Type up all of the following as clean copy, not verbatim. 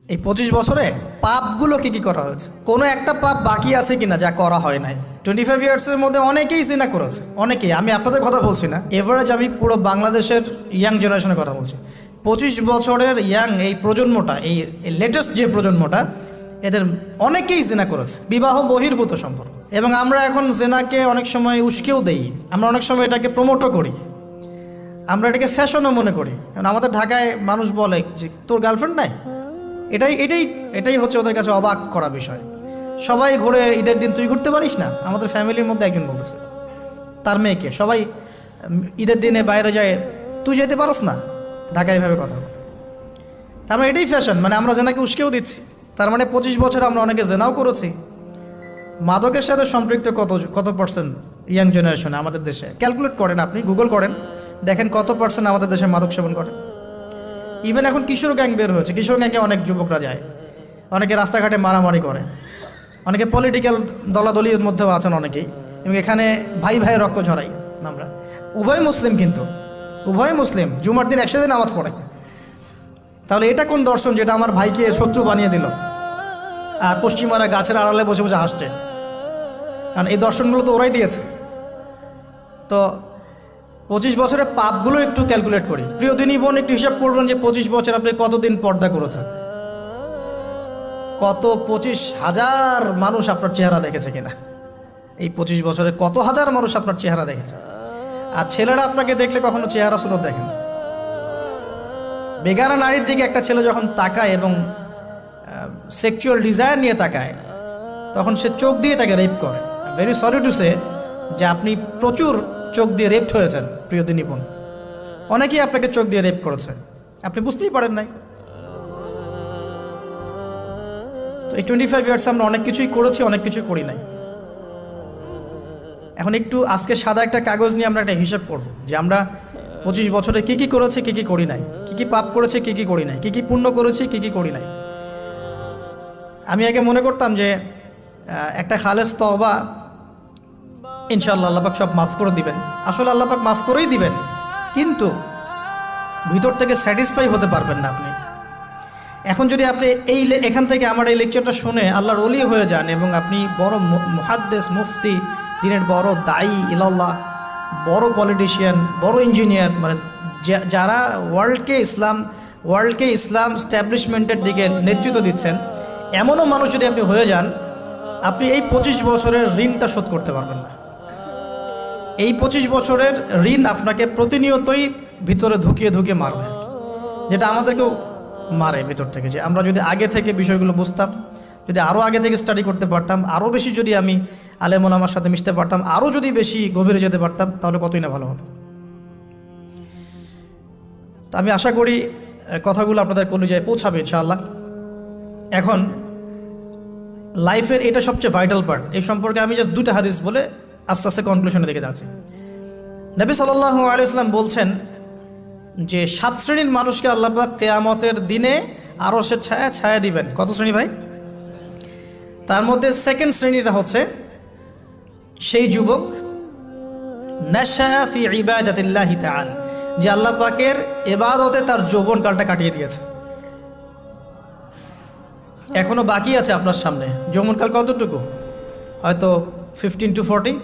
এই 25 বছরে পাপগুলো কি কি করা হয়েছে, কোনো একটা পাপ বাকি আছে কিনা যা করা হয় নাই। 25 ইয়ার্সের মধ্যে অনেকেই জিনা করেছে, অনেকেই। আমি আপনাদের কথা বলছি না, এভারেজ আমি পুরো বাংলাদেশের ইয়াং জেনারেশনের কথা বলছি। 25 বছরের ইয়াং এই প্রজন্মটা, এই লেটেস্ট যে প্রজন্মটা, এদের অনেকেই জেনা করেছে, বিবাহ বহির্ভূত সম্পর্ক। এবং আমরা এখন জেনাকে অনেক সময় উস্কেও দেই, আমরা অনেক সময় এটাকে প্রমোটও করি, আমরা এটাকে ফ্যাশনও মনে করি। কারণ আমাদের ঢাকায় মানুষ বলে যে তোর গার্লফ্রেন্ড নাই, এটাই হচ্ছে ওদের কাছে অবাক করা বিষয়। সবাই ঘুরে, ঈদের দিন তুই ঘুরতে পারিস না? আমাদের ফ্যামিলির মধ্যে একজন বলতেছে তার মেয়েকে, সবাই ঈদের দিনে বাইরে যায়, তুই যেতে পারস না? ঢাকায় এভাবে কথা বলে। তার মানে এটাই ফ্যাশন, মানে আমরা জেনাকে উস্কেও দিচ্ছি। তার মানে 25 বছর আমরা অনেকে জেনাও করেছি। মাদকের সাথে সম্পৃক্ত কত পার্সেন্ট ইয়াং জেনারেশনে আমাদের দেশে? ক্যালকুলেট করেন, আপনি গুগল করেন, দেখেন কত পার্সেন্ট আমাদের দেশে মাদক সেবন করে। ইভেন এখন কিশোর গ্যাং বের হয়েছে, কিশোর গ্যাংয়ে অনেক যুবকরা যায়, অনেকে রাস্তাঘাটে মারামারি করে, অনেকে পলিটিক্যাল দলাদলির মধ্যেও আছেন অনেকেই, এবং এখানে ভাই ভাই রক্ত ঝরাই আমরা। উভয় মুসলিম, কিন্তু উভয় মুসলিম, জুমার দিন একসাথে নামাজ পড়ে। তাহলে এটা কোন দর্শন যেটা আমার ভাইকে শত্রু বানিয়ে দিল, আর পশ্চিমারা গাছের আড়ালে বসে বসে হাসছে? কারণ এই দর্শনগুলো তো ওরাই দিয়েছে। তো 25 বছরের পাপগুলো একটু ক্যালকুলেট করি। প্রিয় দিনী বোন, একটু হিসাব করবেন যে 25 বছর আপনি কতদিন পর্দা করেছেন, কত 25,000 মানুষ আপনার চেহারা দেখেছে কিনা? এই 25 বছরে কত হাজার মানুষ আপনার চেহারা দেখেছে? আর ছেলেরা আপনাকে দেখলে কখনো চেহারা সুরত দেখেন? বেগানা নারীর দিকে একটা ছেলে যখন তাকায় এবং সেক্সুয়াল ডিজায়ার নিয়ে তাকায়, তখন সে চোখ দিয়ে তাকে রেপ করে। ভেরি সরি টু সে যে আপনি প্রচুর চোখ দিয়ে রেপড হয়েছেন প্রিয় দিনী বোন। অনেকেই আপনাকে চোখ দিয়ে রেপ করেছে, আপনি বুঝতেই পারেন নাই। তো এই 25 ইয়ার্স আমরা অনেক কিছুই করেছি, অনেক কিছুই করি নাই। এখন একটু আজকে সাদা একটা কাগজ নিয়ে আমরা একটা হিসাব করব যে আমরা 25 বছরে কী কী করেছি, কী কী করি নাই, কী কী পাপ করেছি, কী কী করি নাই, কী কী পুণ্য করেছি, কী কী করি নাই। আমি আগে মনে করতাম যে একটা খালেস তওবা, ইনশাআল্লাহ আল্লাহ পাক সব মাফ করে দিবেন। আসলে আল্লাহ পাক মাফ করেই দিবেন, কিন্তু ভিতর থেকে স্যাটিসফাই হতে পারবেন না আপনি। এখন যদি আপনি এখান থেকে আমার এই লেকচারটা শুনে আল্লাহর ওলি হয়ে যান এবং আপনি বড় মুহাদ্দিস, মুফতি, দিনের বড় দায়ী ইলাল্লাহ, বড় পলিটিশিয়ান, বড় ইঞ্জিনিয়ার, মানে যারা ওয়ার্ল্ডকে ইসলাম স্ট্যাবলিশমেন্টের দিকে নেতৃত্ব দিচ্ছেন, এমনও মানুষ যদি আপনি হয়ে যান, আপনি এই 25 বছরের ঋণটা শোধ করতে পারবেন না। এই 25 বছরের ঋণ আপনাকে প্রতিনিয়তই ভিতরে ধুকিয়ে মারবে, যেটা আমাদেরকেও মারে ভিতর থেকে। যে আমরা যদি আগে থেকে বিষয়গুলো বুঝতাম, যদি আরও আগে থেকে স্টাডি করতে পারতাম, আরও বেশি যদি আমি আলেম ওলামার সাথে মিশতে পারতাম, আরও যদি বেশি গভীরে যেতে পারতাম, তাহলে কতই না ভালো হতো। তো আমি আশা করি কথাগুলো আপনাদের কলিজায় পৌঁছাবে ইনশাআল্লাহ। এখন লাইফের এটা সবচেয়ে ভাইটাল পার্ট। এই সম্পর্কে আমি জাস্ট 2টা হাদিস বলে আস্তে আস্তে কনক্লুশনে দিকে যাচ্ছি। নবী সাল্লাল্লাহু আলাইহি ওয়াসাল্লাম বলছেন যে 7 শ্রেণীর মানুষকে আল্লাহ পাক কিয়ামতের দিনে আরশের ছায়া দিবেন। কত শ্রেণী ভাই? তার মধ্যে সেকেন্ড শ্রেণীটা হচ্ছে সেই যুবক নাশা ফি ইবাদাতিল্লাহি তাআলা, যে আল্লাহ পাকের ইবাদতে তার যৌবনকালটা কাটিয়ে দিয়েছে। এখনো বাকি আছে আপনার সামনে। যৌবনকাল কতটুকু? হয়তো 15 to 40।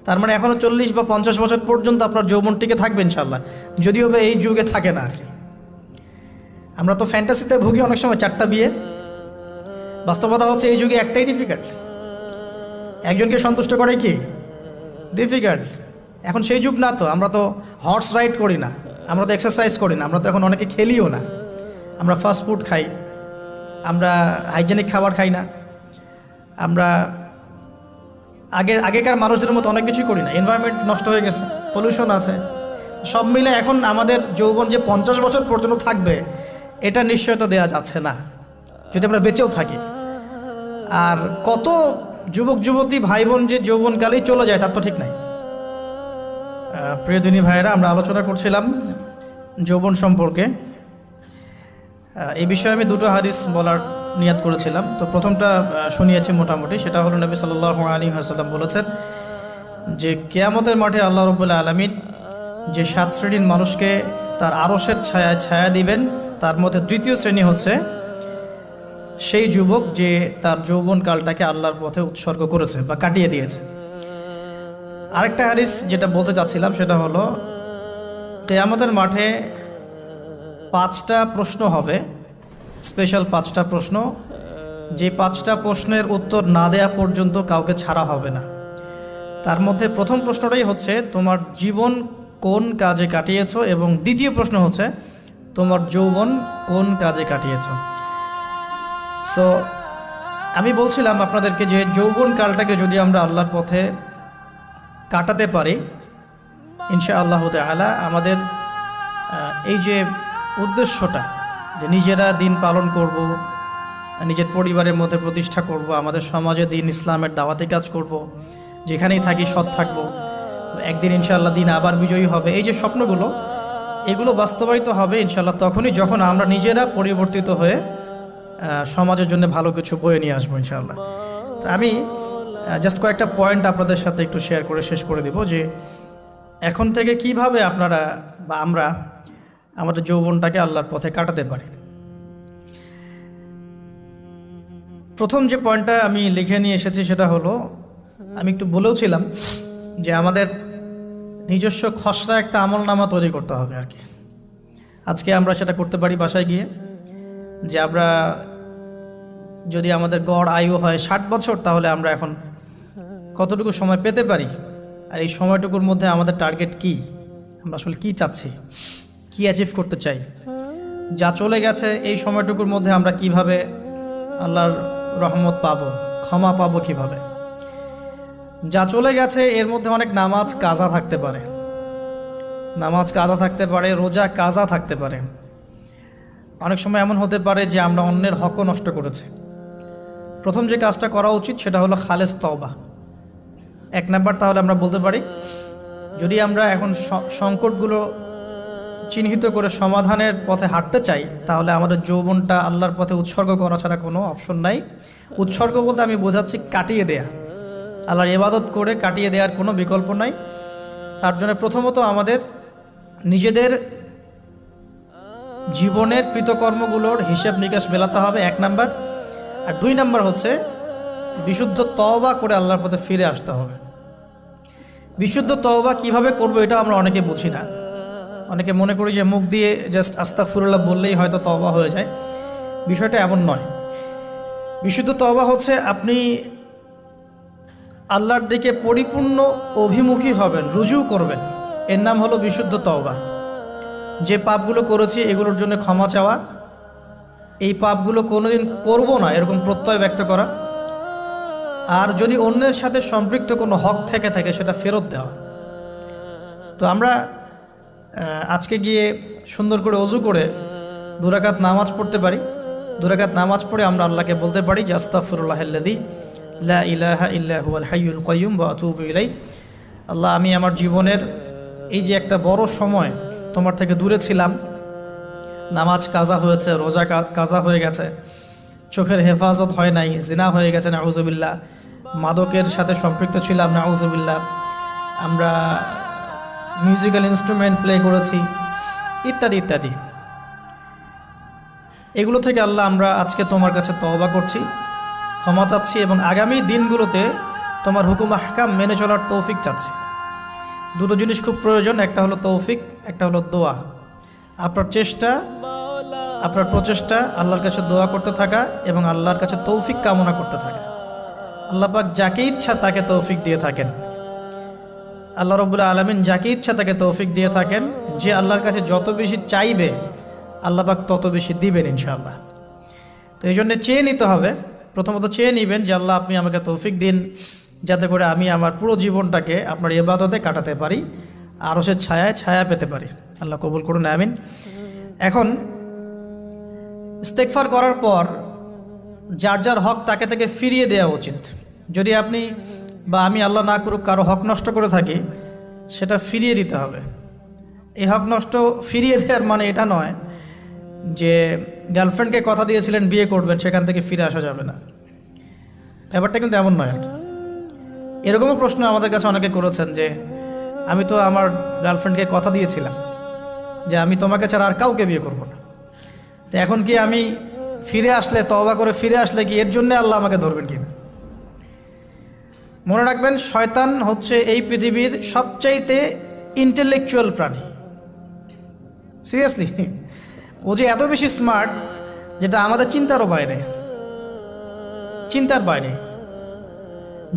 তার মানে এখনও 40 বা 50 বছর পর্যন্ত আপনার যৌবনটিকে থাকবে ইনশাআল্লাহ, যদিও বা এই যুগে থাকে না আর কি। আমরা তো ফ্যান্টাসিতে ভুগি অনেক সময়, 4টা বিয়ে। বাস্তবতা হচ্ছে এই যুগে একটাই ডিফিকাল্ট, একজনকে সন্তুষ্ট করে কি ডিফিকাল্ট। এখন সেই যুগ না তো, আমরা তো হর্স রাইড করি না, আমরা তো এক্সারসাইজ করি না, আমরা তো এখন অনেকে খেলিও না, আমরা ফাস্ট ফুড খাই, আমরা হাইজেনিক খাবার খাই না, আমরা আগেকার মানুষদের মতো অনেক কিছুই করি না। এনভায়রনমেন্ট নষ্ট হয়ে গেছে, পলিউশন আছে, সব মিলে এখন আমাদের যৌবন যে 50 বছর পর্যন্ত থাকবে, এটা নিশ্চয়তা দেওয়া যাচ্ছে না যদি আমরা বেঁচেও থাকি। আর কত যুবক যুবতী ভাই বোন যে যৌবনকালেই চলে যায় তার তো ঠিক নাই। প্রিয় দিনী ভাইয়েরা, আমরা আলোচনা করছিলাম যৌবন সম্পর্কে। এই বিষয়ে আমি 2টো হাদিস বলার নিয়াত করেছিলাম। তো প্রথমটা শুনিয়েছি মোটামুটি, সেটা হলো নবী সাল্লাল্লাহু আলাইহি ওয়াসাল্লাম বলেছেন যে কিয়ামতের মাঠে আল্লাহ রাব্বুল আলামিন যে 7 শ্রেণীর মানুষকে তার আরশের ছায়া দিবেন, তার মধ্যে 3য় শ্রেণী হচ্ছে সেই যুবক যে তার যৌবনকালটাকে আল্লাহর পথে উৎসর্গ করেছে বা কাটিয়ে দিয়েছে। আরেকটা হাদিস যেটা বলতে চাচ্ছিলাম সেটা হলো, কিয়ামতের মাঠে 5টা প্রশ্ন হবে, স্পেশাল 5টা প্রশ্ন, যে 5টা প্রশ্নের উত্তর না দেয়া পর্যন্ত কাউকে ছাড়া হবে না। তার মধ্যে প্রথম প্রশ্নটাই হচ্ছে তোমার জীবন কোন কাজে কাটিয়েছো, এবং দ্বিতীয় প্রশ্ন হচ্ছে তোমার যৌবন কোন কাজে কাটিয়েছো। সো আমি বলছিলাম আপনাদেরকে যে যৌবনকালটাকে যদি আমরা আল্লাহর পথে কাটাতে পারি, ইনশাআল্লাহ তাআলা আমাদের এই যে উদ্দেশ্যটা, যে নিজেরা দিন পালন করব, নিজের পরিবারের মধ্যে প্রতিষ্ঠা করব, আমাদের সমাজে দিন ইসলামের দাওয়াতি কাজ করব, যেখানেই থাকি সৎ থাকব, একদিন ইনশাআল্লাহ দিন আবার বিজয়ী হবে, এই যে স্বপ্নগুলো, এগুলো বাস্তবায়িত হবে ইনশাআল্লাহ তখনই যখন আমরা নিজেরা পরিবর্তিত হয়ে সমাজের জন্য ভালো কিছু বয়ে নিয়ে আসবো ইনশাআল্লাহ। তো আমি জাস্ট কয়েকটা পয়েন্ট আপনাদের সাথে একটু শেয়ার করে শেষ করে দেব, যে এখন থেকে কিভাবে আপনারা বা আমরা আমাদের যৌবনটাকে আল্লাহর পথে কাটাতে পারি। প্রথম যে পয়েন্টটা আমি লিখে নিয়ে এসেছি সেটা হলো, আমি একটু বলেওছিলাম যে আমাদের নিজস্ব খসড়া একটা আমলনামা তৈরি করতে হবে আর কি। আজকে আমরা সেটা করতে পারি বাসায় গিয়ে, যে আমরা যদি আমাদের গড় আয়ু হয় 60 বছর, তাহলে আমরা এখন কতটুকু সময় পেতে পারি, আর এই সময়টুকুর মধ্যে আমাদের টার্গেট কি, আমরা আসলে কি চাচ্ছি, কি অ্যাচিভ করতে চাই, যা চলে গেছে এই সময়টুকুর মধ্যে আমরা কিভাবে আল্লাহর রহমত পাবো, ক্ষমা পাবো কিভাবে। যা চলে গেছে এর মধ্যে অনেক নামাজ কাজা থাকতে পারে, রোজা কাজা থাকতে পারে। অনেক সময় এমন হতে পারে যে আমরা অন্যের হকও নষ্ট করেছি। প্রথম যে কাজটা করা উচিত সেটা হলো খালেস তওবা। 1 নাম্বার, তাহলে আমরা বলতে পারি যদি আমরা এখন সংকটগুলো চিহ্নিত করে সমাধানের পথে হাঁটতে চাই, তাহলে আমাদের যৌবনটা আল্লাহর পথে উৎসর্গ করা ছাড়া কোনো অপশন নাই। উৎসর্গ বলতে আমি বোঝাচ্ছি কাটিয়ে দেয়া, আল্লাহর ইবাদত করে কাটিয়ে দেওয়ার কোনো বিকল্প নাই। তার জন্য প্রথমত আমাদের নিজেদের জীবনের কৃতকর্মগুলোর হিসাব নিকাশ মেলাতে হবে, 1 নাম্বার। আর 2 নাম্বার হচ্ছে বিশুদ্ধ তওবা করে আল্লাহর পথে ফিরে আসতে হবে। বিশুদ্ধ তওবা কিভাবে করব এটা আমরা অনেকে বুঝি না। অনেকে মনে করি যে মুখ দিয়ে জাস্ট আস্তাগফিরুল্লাহ বললেই হয়তো তওবা হয়ে যায়। বিষয়টা এমন নয়। বিশুদ্ধ তওবা হচ্ছে আপনি আল্লাহর দিকে পরিপূর্ণ অভিমুখী হবেন, রুজু করবেন, এর নাম হলো বিশুদ্ধ তওবা। যে পাপগুলো করেছি এগুলোর জন্য ক্ষমা চাওয়া, এই পাপগুলো কোনোদিন করব না এরকম প্রত্যয় ব্যক্ত করা, আর যদি অন্যের সাথে সম্পৃক্ত কোনো হক থেকে থাকে সেটা ফেরত দেওয়া। তো আমরা আজকে গিয়ে সুন্দর করে ওযু করে 2 রাকাত নামাজ পড়তে পারি। 2 রাকাত নামাজ পড়ে আমরা আল্লাহকে বলতে পারি যে আস্তাগফিরুল্লাহাল্লাযী লা ইলাহা ইল্লা হুয়াল হাইয়ুল কাইয়্যুম ওয়া আতুবু ইলাইহি। আল্লাহ, আমি আমার জীবনের এই যে একটা বড় সময় তোমার থেকে দূরে ছিলাম, নামাজ কাজা হয়েছে, রোজা কাজা হয়ে গেছে, চোখের হেফাজত হয় নাই, জিনা হয়ে গেছে নাউজুবিল্লাহ, মাদকের সাথে সম্পৃক্ত ছিলাম নাউজুবিল্লাহ, আমরা মিউজিক্যাল ইনস্ট্রুমেন্ট প্লে করেছি, ইত্যাদি ইত্যাদি। এগুলো থেকে আল্লাহ আমরা আজকে তোমার কাছে তওবা করছি, ক্ষমা চাচ্ছি, এবং আগামী দিনগুলোতে তোমার হুকুম আহকাম মেনে চলার তৌফিক চাচ্ছি। 2টো জিনিস খুব প্রয়োজন, একটা হলো তৌফিক, একটা হলো দোয়া। আপনার প্রচেষ্টা আল্লাহর কাছে দোয়া করতে থাকা এবং আল্লাহর কাছে তৌফিক কামনা করতে থাকা। আল্লাহ পাক যাকে ইচ্ছা তাকে তৌফিক দিয়ে থাকেন। আল্লাহ রাব্বুল আলামিন যাকে ইচ্ছা তাকে তৌফিক দিয়ে থাকেন। যে আল্লাহর কাছে যত বেশি চাইবে আল্লাহ পাক তত বেশি দিবেন ইনশাআল্লাহ। তো এই জন্য চেয়ে নিতে হবে, প্রথমত চেয়ে নেবেন যে আল্লাহ আপনি আমাকে তৌফিক দিন যাতে করে আমি আমার পুরো জীবনটাকে আপনার ইবাদতে কাটাতে পারি, আরও সে ছায়া পেতে পারি। আল্লাহ কবুল করুন, আমিন। এখন ইস্তেগফার করার পর যার যার হক তাকে তাকে ফিরিয়ে দেওয়া উচিত। যদি আপনি বা আমি আল্লাহ না করুক কারো হক নষ্ট করে থাকি, সেটা ফিরিয়ে দিতে হবে। এই হক নষ্ট ফিরিয়ে দেওয়ার মানে এটা নয় যে গার্লফ্রেন্ডকে কথা দিয়েছিলেন বিয়ে করবেন, সেখান থেকে ফিরে আসা যাবে না। ব্যাপারটা কিন্তু এমন নয় আর কি। এরকমও প্রশ্ন আমাদের কাছে অনেকে করেছেন যে আমি তো আমার গার্লফ্রেন্ডকে কথা দিয়েছিলাম যে আমি তোমাকে ছাড়া আর কাউকে বিয়ে করব না, তো এখন কি আমি ফিরে আসলে, তওবা করে ফিরে আসলে কি এর জন্য আল্লাহ আমাকে ধরবেন কিনা? মনে রাখবেন, শয়তান হচ্ছে এই পৃথিবীর সবচাইতে ইন্টেলেকচুয়াল প্রাণী। সিরিয়াসলি, ও যে এত বেশি স্মার্ট যেটা আমাদের চিন্তারও বাইরে, চিন্তার বাইরে।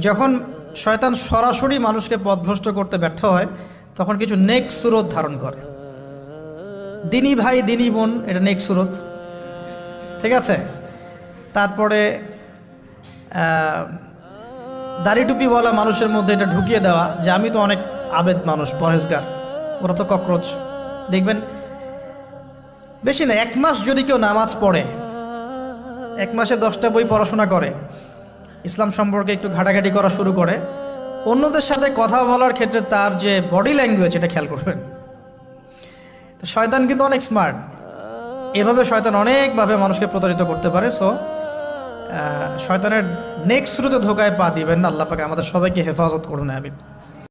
যখন শয়তান সরাসরি মানুষকে পথভ্রষ্ট করতে ব্যর্থ হয়, তখন কিছু নেক্সট সুরত ধারণ করে। দিনী ভাই দিনী বোন, এটা নেক্সট সুরত, ঠিক আছে। তারপরে দাড়ি টুপিওয়ালা মানুষের মধ্যে এটা ঢুকিয়ে দেওয়া যে আমি তো অনেক আবেদ মানুষ, পরহেজগার, ওরা তো ককরোচ। দেখবেন বেশি না, 1 মাস যদি কেউ নামাজ পড়ে, 1 মাসে 10টা বই পড়াশোনা করে, ইসলাম সম্পর্কে একটু ঘাটাঘাটি করা শুরু করে, অন্যদের সাথে কথা বলার ক্ষেত্রে তার যে বডি ল্যাঙ্গুয়েজ, এটা খেয়াল করবেন। তো শয়তান কিন্তু অনেক স্মার্ট, এভাবে শয়তান অনেকভাবে মানুষকে প্রতারিত করতে পারে। সো শয়তানের নেক্সট শুরুতে ধোকায় পা দিবেন না। আল্লাহ পাক আমাদের সবাইকে হেফাজত করুন, আমিন।